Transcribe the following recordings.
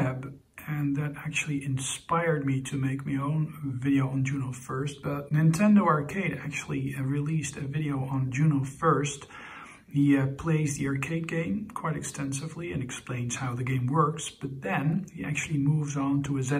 web, and that actually inspired me to make my own video on Juno First. But Nintendo Arcade actually released a video on Juno First. He plays the arcade game quite extensively and explains how the game works, but then he actually moves on to a to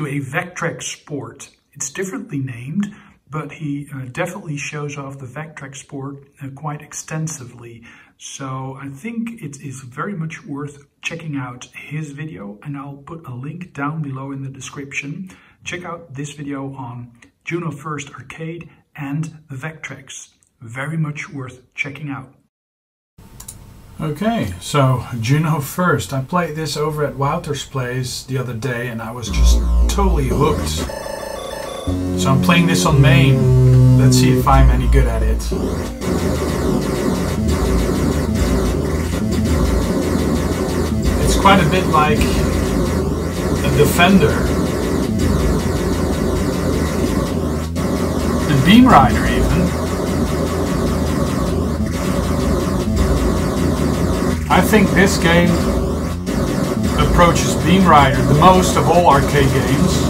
a Vectrex port. It's differently named, but he definitely shows off the Vectrex port quite extensively. So I think it is very much worth checking out his video, and I'll put a link down below in the description. Check out this video on Juno First Arcade and the Vectrex. Very much worth checking out. Okay, so Juno First. I played this over at Wouter's place the other day and I was just totally hooked. So I'm playing this on main. Let's see if I'm any good at it. It's quite a bit like a Defender. And Beam Rider even. I think this game approaches Beam Rider the most of all arcade games.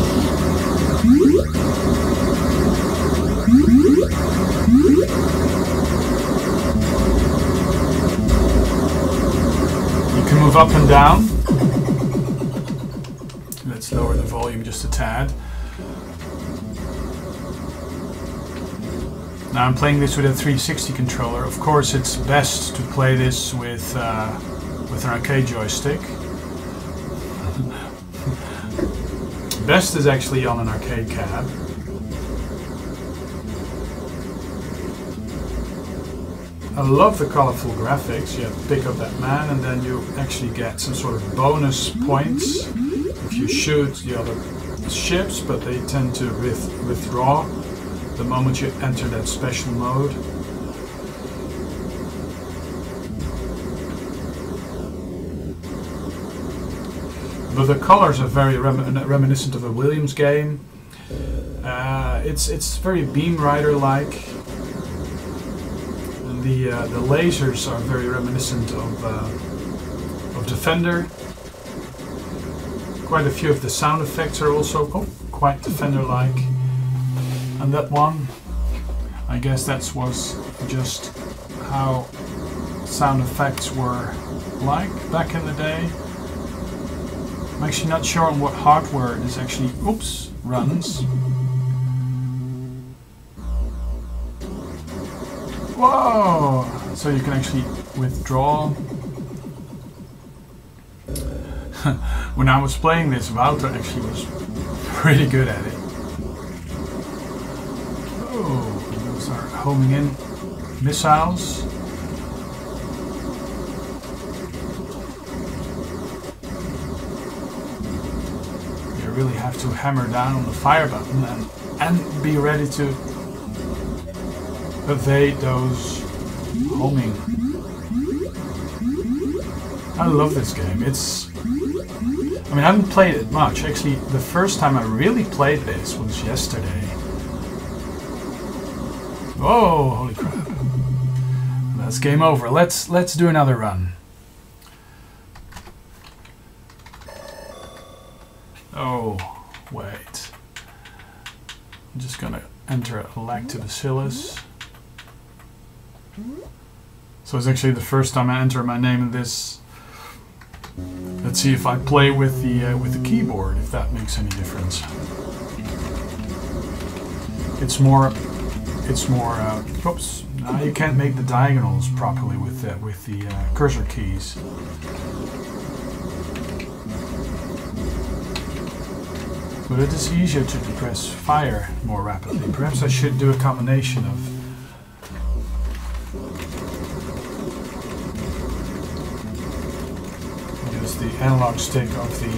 You can move up and down. Let's lower the volume just a tad. Now I'm playing this with a 360 controller. Of course, it's best to play this with an arcade joystick. Best is actually on an arcade cab. I love the colorful graphics. You have to pick up that man and then you actually get some sort of bonus points if you shoot the other ships, but they tend to withdraw the moment you enter that special mode. But the colors are very reminiscent of a Williams game. It's very Beam Rider-like. The lasers are very reminiscent of Defender. Quite a few of the sound effects are also quite Defender-like. And that one, I guess that was just how sound effects were like back in the day. I'm actually not sure on what hardware this actually runs. Whoa! So you can actually withdraw. When I was playing this, Wouter actually was pretty good at it. Those are homing in missiles. You really have to hammer down on the fire button and be ready to evade those homing. I love this game. I mean, I haven't played it much. Actually, the first time I really played this was yesterday. Whoa, holy crap. That's game over. Let's do another run. Oh, wait. I'm just gonna enter a lactobacillus. So it's actually the first time I enter my name in this. Let's see if I play with the keyboard, if that makes any difference. It's more. Oops! Now you can't make the diagonals properly with the cursor keys. But it is easier to press fire more rapidly. Perhaps I should do a combination of. Use the analog stick of the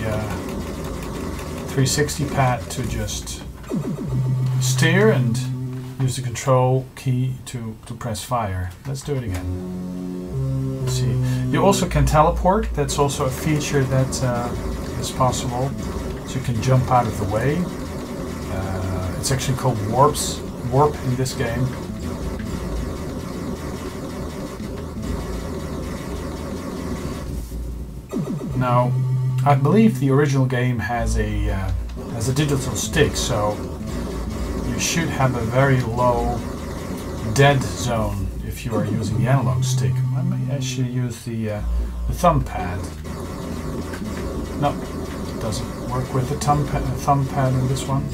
360 pad to just steer and use the control key to press fire. Let's do it again. Let's see. You also can teleport. That's also a feature that is possible. So you can jump out of the way. It's actually called warp in this game. Now, I believe the original game has a digital stick, so you should have a very low dead zone if you are using the analog stick. I may actually use the thumb pad. No, it doesn't work with the thumb pad in this one.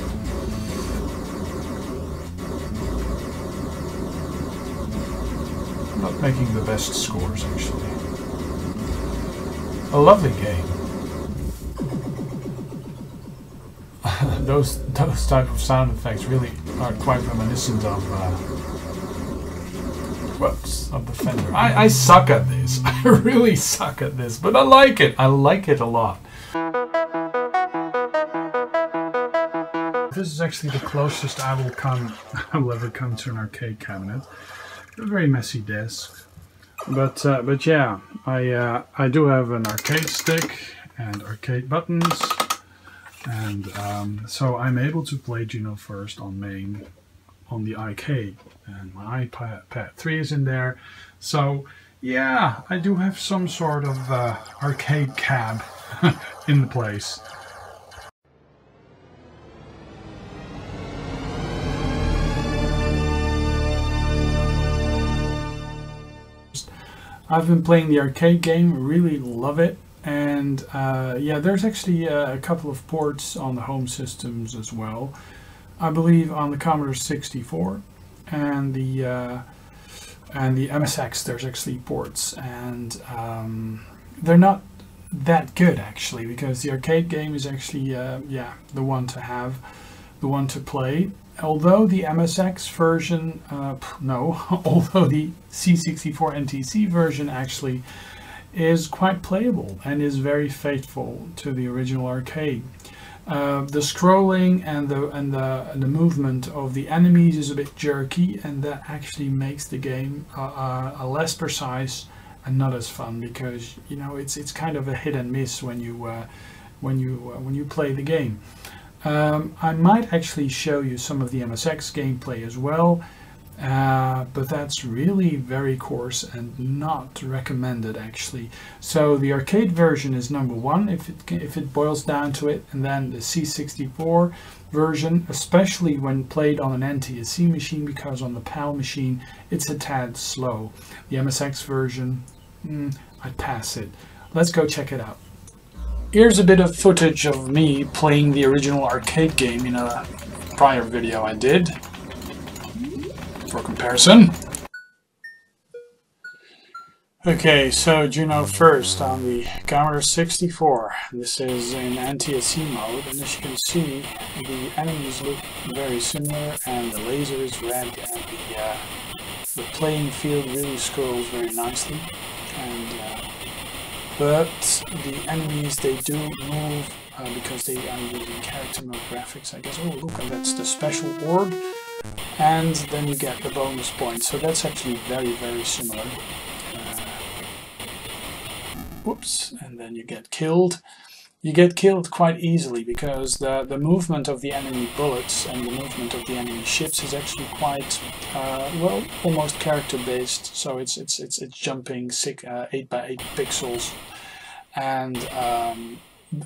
I'm not making the best scores, actually. A lovely game. those type of sound effects really are quite reminiscent of of the Fender. I suck at this. I really suck at this, but I like it. I like it a lot. This is actually the closest I will ever come to an arcade cabinet. A very messy desk, but yeah, I do have an arcade stick and arcade buttons, and so I'm able to play Juno First on main on the arcade, and my iPad 3 is in there. So yeah, I do have some sort of arcade cab in the place. I've been playing the arcade game, really love it, and yeah, there's actually a couple of ports on the home systems as well. I believe on the Commodore 64 and the MSX there's actually ports, and they're not that good actually, because the arcade game is actually yeah, the one to have, the one to play. Although the MSX version, although the C64 NTC version actually is quite playable and is very faithful to the original arcade. The scrolling and the movement of the enemies is a bit jerky, and that actually makes the game less precise and not as fun, because you know it's kind of a hit and miss when you play the game. I might actually show you some of the MSX gameplay as well, but that's really very coarse and not recommended actually. So the arcade version is number one if it boils down to it, and then the C64 version, especially when played on an NTSC machine, because on the PAL machine it's a tad slow. The MSX version, I'd pass it. Let's go check it out. Here's a bit of footage of me playing the original arcade game in a prior video I did, for comparison. Okay, so Juno First on the Commodore 64. This is in NTSC mode, and as you can see, the enemies look very similar, and the laser is red, and the playing field really scrolls very nicely. And but the enemies, they do move because they are using character mode graphics, I guess. Oh, look, and that's the special orb, and then you get the bonus points. So that's actually very, very similar. Whoops, and then you get killed. You get killed quite easily because the movement of the enemy bullets and the movement of the enemy ships is actually quite well, almost character based. So it's jumping 8 by 8 pixels, and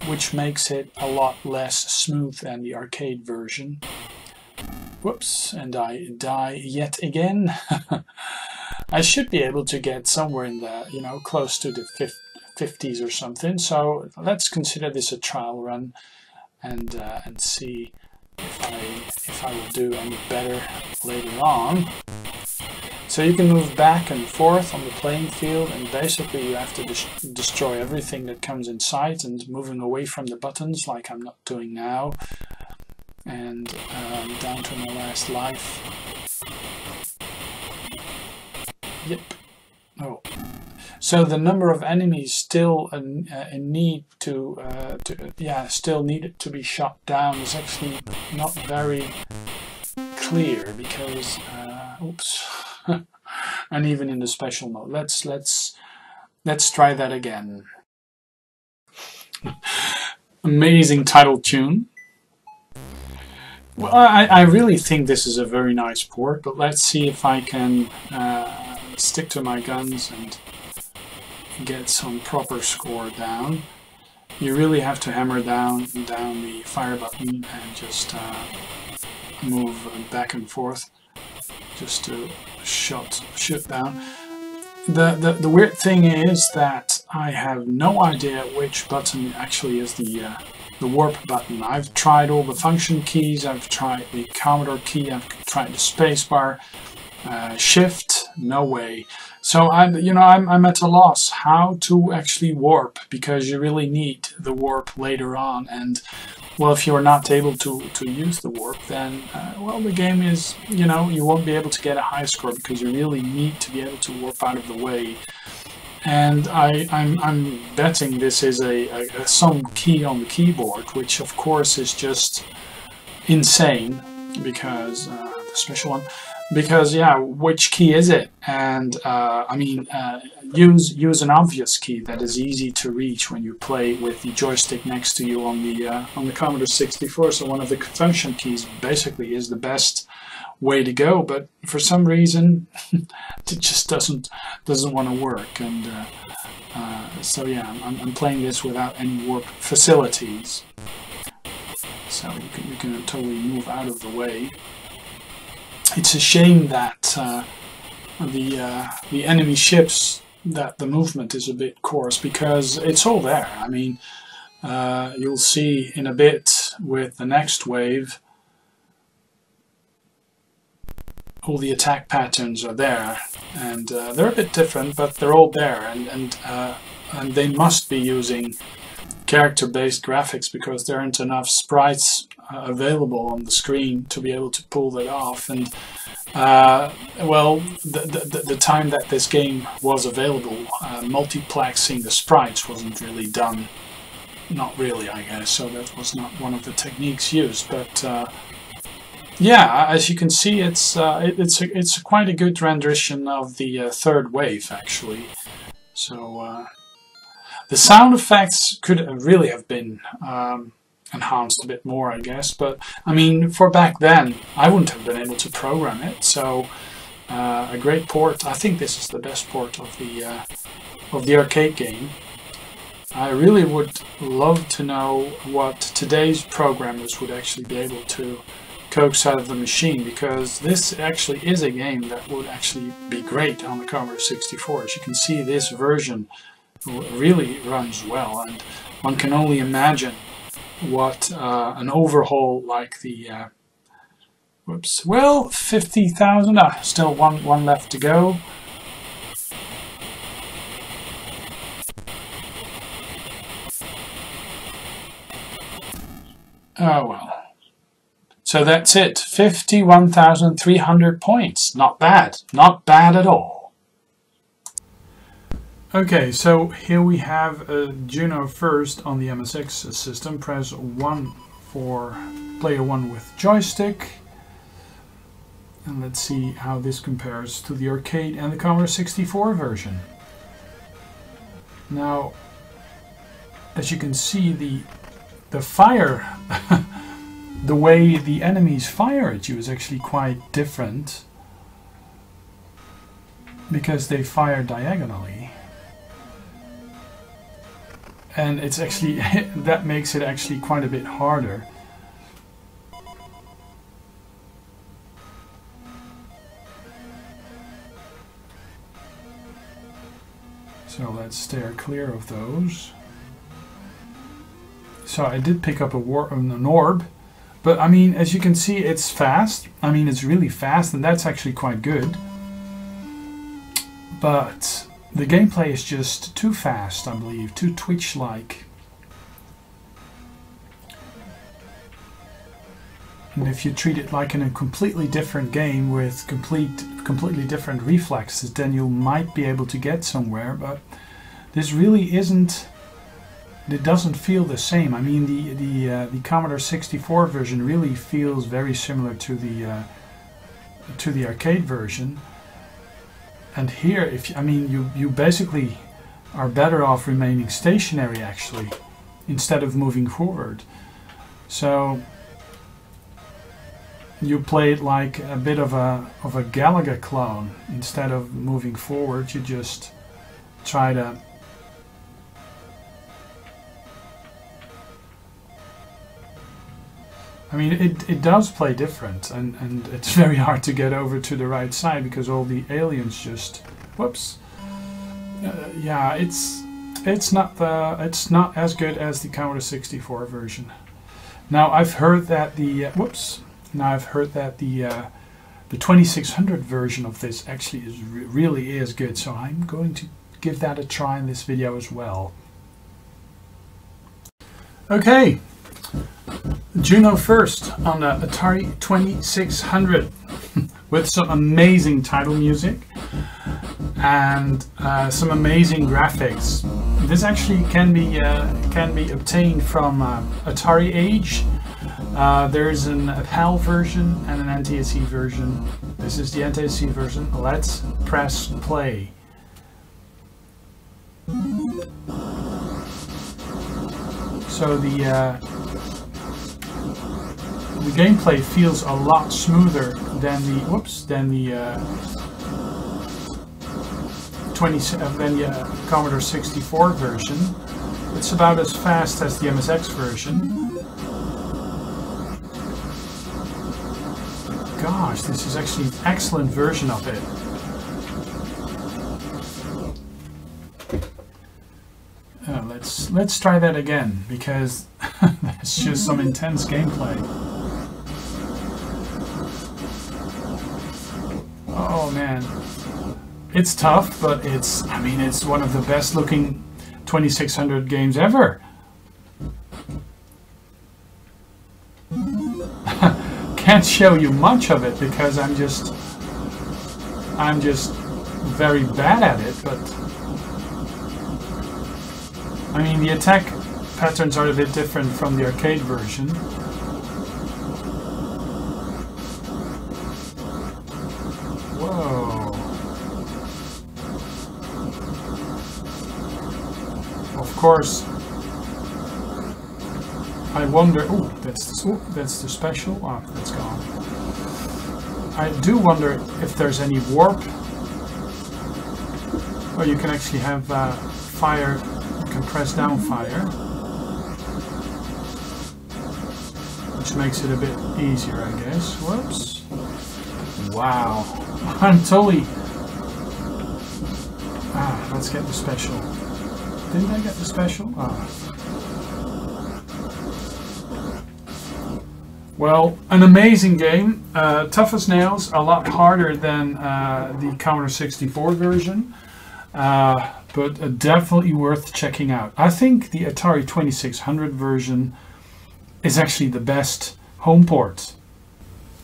which makes it a lot less smooth than the arcade version. Whoops, and I die yet again. I should be able to get somewhere in the, you know, close to the 50s or something. So let's consider this a trial run and see if I will do any better later on. So you can move back and forth on the playing field, and basically you have to destroy everything that comes in sight, and moving away from the buttons like I'm not doing now, and down to my last life. Yep. Oh. So the number of enemies still in need still needed to be shot down is actually not very clear, because oops. And even in the special mode. Let's try that again. Amazing title tune. Well, I really think this is a very nice port, but let's see if I can stick to my guns and get some proper score down. you really have to hammer down the fire button and just move back and forth just to shoot down. The weird thing is that I have no idea which button actually is the warp button. I've tried all the function keys, I've tried the Commodore key, I've tried the spacebar, shift, no way. So I'm at a loss how to actually warp, because you really need the warp later on. And well, if you're not able to use the warp, then well, the game is, you won't be able to get a high score, because you really need to be able to warp out of the way. And I'm betting this is some key on the keyboard, which of course is just insane, because the special one. Because yeah, which key is it? And I mean, use an obvious key that is easy to reach when you play with the joystick next to you on the Commodore 64. So one of the function keys basically is the best way to go. But for some reason, it just doesn't want to work. And so yeah, I'm playing this without any warp facilities. So you can totally move out of the way. It's a shame that the enemy ships, that the movement is a bit coarse, because it's all there. I mean, you'll see in a bit with the next wave, all the attack patterns are there, and they're a bit different, but they're all there, and they must be using character-based graphics, because there aren't enough sprites available on the screen to be able to pull that off. And well, the time that this game was available, multiplexing the sprites wasn't really done. Not really, I guess, so that was not one of the techniques used. But yeah, as you can see, it's quite a good rendition of the third wave, actually. So the sound effects could really have been enhanced a bit more, I guess. But I mean, for back then, I wouldn't have been able to program it. So a great port. I think this is the best port of the arcade game. I really would love to know what today's programmers would actually be able to coax out of the machine, because this actually is a game that would actually be great on the Commodore 64. As you can see, this version really runs well, and one can only imagine what an overhaul like the well, 50,000, still one left to go. Oh well. So that's it, 51,300 points. Not bad, not bad at all. Okay, so here we have a Juno First on the MSX system. Press 1 for player 1 with joystick. And let's see how this compares to the arcade and the Commodore 64 version. Now, as you can see, the fire, the way the enemies fire at you is actually quite different, because they fire diagonally. And it's actually, that makes it actually quite a bit harder. So let's steer clear of those. So I did pick up an orb, but I mean, as you can see, it's fast. I mean, it's really fast, and that's actually quite good. But the gameplay is just too fast, I believe, too Twitch-like. And if you treat it like in a completely different game with completely different reflexes, then you might be able to get somewhere. But this really isn't. It doesn't feel the same. I mean, the Commodore 64 version really feels very similar to the arcade version. And here, I mean, you basically are better off remaining stationary, actually, instead of moving forward. So you play it like a bit of a Galaga clone. Instead of moving forward, you just try to I mean, it does play different, and it's very hard to get over to the right side because all the aliens just, whoops. Yeah, it's not as good as the Commodore 64 version. Now I've heard that the the 2600 version of this actually really is good, so I'm going to give that a try in this video as well. Okay, Juno First on the Atari 2600 with some amazing title music and some amazing graphics. This actually can be obtained from Atari Age. There's an PAL version and an NTSC version. This is the NTSC version. Let's press play. So the gameplay feels a lot smoother than the Commodore 64 version. It's about as fast as the MSX version. Gosh, this is actually an excellent version of it. Let's try that again, because that's just some intense gameplay. Oh man, it's tough, but it's one of the best looking 2600 games ever. Can't show you much of it because I'm just very bad at it, but I mean, the attack patterns are a bit different from the arcade version. Whoa. Of course, I wonder, that's the special, that's gone. I do wonder if there's any warp. Oh, you can actually have fire. Can press down fire, which makes it a bit easier, I guess. Whoops. Wow. I'm totally... let's get the special. Didn't I get the special? Well, an amazing game. Tough as nails, a lot harder than the Commodore 64 version. But definitely worth checking out. I think the Atari 2600 version is actually the best home port.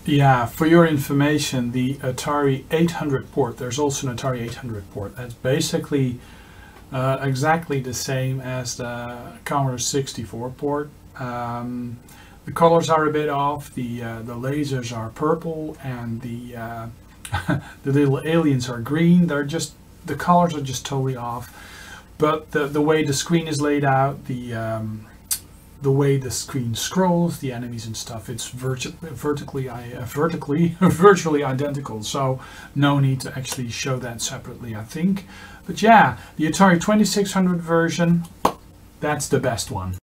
Yeah, for your information, the Atari 800 port, there's also an Atari 800 port. That's basically exactly the same as the Commodore 64 port. The colors are a bit off, the lasers are purple, and the little aliens are green. The colors are just totally off, but the way the screen is laid out, the way the screen scrolls, the enemies and stuff, it's virtually identical. So no need to actually show that separately, I think. But yeah, the Atari 2600 version, that's the best one.